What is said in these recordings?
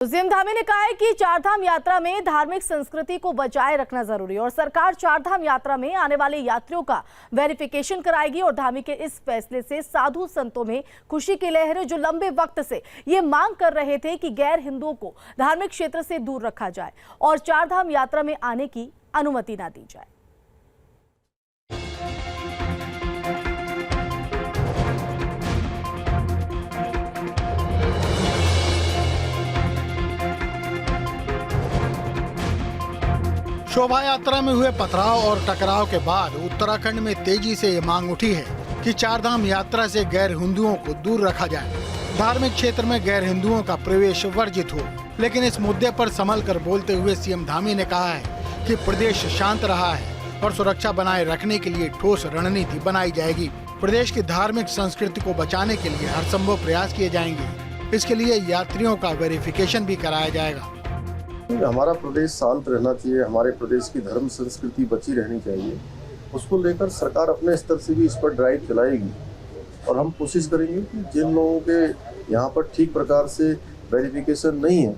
CM Dhami ने कहा है कि चारधाम यात्रा में धार्मिक संस्कृति को बचाए रखना जरूरी है और सरकार चारधाम यात्रा में आने वाले यात्रियों का वेरिफिकेशन कराएगी। और धामी के इस फैसले से साधु संतों में खुशी की लहर है, जो लंबे वक्त से ये मांग कर रहे थे कि गैर हिंदुओं को धार्मिक क्षेत्र से दूर रखा जाए और चारधाम यात्रा में आने की अनुमति न दी जाए। शोभा यात्रा में हुए पथराव और टकराव के बाद उत्तराखंड में तेजी से ये मांग उठी है कि चारधाम यात्रा से गैर हिंदुओं को दूर रखा जाए, धार्मिक क्षेत्र में गैर हिंदुओं का प्रवेश वर्जित हो। लेकिन इस मुद्दे पर संभल कर बोलते हुए सीएम धामी ने कहा है कि प्रदेश शांत रहा है और सुरक्षा बनाए रखने के लिए ठोस रणनीति बनाई जाएगी। प्रदेश की धार्मिक संस्कृति को बचाने के लिए हर संभव प्रयास किए जाएंगे। इसके लिए यात्रियों का वेरिफिकेशन भी कराया जाएगा। हमारा प्रदेश शांत रहना चाहिए, हमारे प्रदेश की धर्म संस्कृति बची रहनी चाहिए। उसको लेकर सरकार अपने स्तर से भी इस पर ड्राइव चलाएगी और हम कोशिश करेंगे कि जिन लोगों के यहाँ पर ठीक प्रकार से वेरिफिकेशन नहीं है,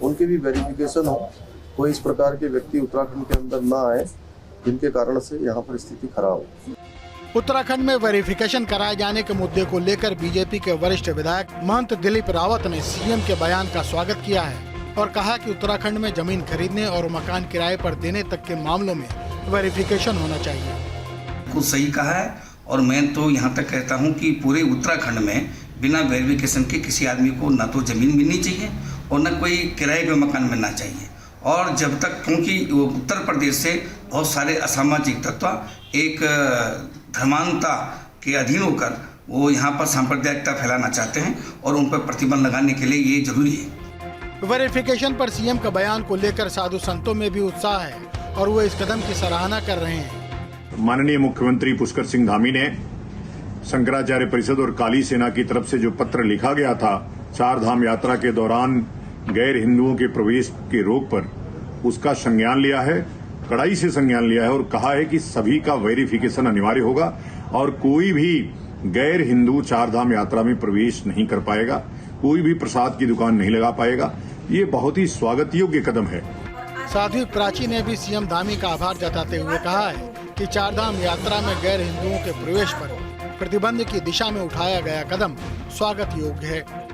उनके भी वेरिफिकेशन हो। कोई इस प्रकार के व्यक्ति उत्तराखंड के अंदर ना आए जिनके कारण से यहाँ पर स्थिति खराब हो। उत्तराखंड में वेरिफिकेशन कराए जाने के मुद्दे को लेकर बीजेपी के वरिष्ठ विधायक महंत दिलीप रावत ने सीएम के बयान का स्वागत किया है और कहा कि उत्तराखंड में जमीन खरीदने और मकान किराए पर देने तक के मामलों में वेरिफिकेशन होना चाहिए। कुछ सही कहा है और मैं तो यहाँ तक कहता हूँ कि पूरे उत्तराखंड में बिना वेरिफिकेशन के किसी आदमी को न तो जमीन मिलनी चाहिए और न कोई किराए पे मकान मिलना चाहिए। और जब तक, क्योंकि उत्तर प्रदेश से बहुत सारे असामाजिक तत्व एक धर्मांधता के अधीन होकर वो यहाँ पर सांप्रदायिकता फैलाना चाहते हैं और उन पर प्रतिबंध लगाने के लिए ये जरूरी है। वेरिफिकेशन पर सीएम का बयान को लेकर साधु संतों में भी उत्साह है और वो इस कदम की सराहना कर रहे हैं। माननीय मुख्यमंत्री पुष्कर सिंह धामी ने शंकराचार्य परिषद और काली सेना की तरफ से जो पत्र लिखा गया था चारधाम यात्रा के दौरान गैर हिंदुओं के प्रवेश के रोक पर, उसका संज्ञान लिया है, कड़ाई से संज्ञान लिया है और कहा है कि सभी का वेरिफिकेशन अनिवार्य होगा और कोई भी गैर हिंदू चारधाम यात्रा में प्रवेश नहीं कर पाएगा, कोई भी प्रसाद की दुकान नहीं लगा पाएगा। ये बहुत ही स्वागत योग्य कदम है। साध्वी प्राची ने भी सीएम धामी का आभार जताते हुए कहा है कि चारधाम यात्रा में गैर हिंदुओं के प्रवेश पर प्रतिबंध की दिशा में उठाया गया कदम स्वागत योग्य है।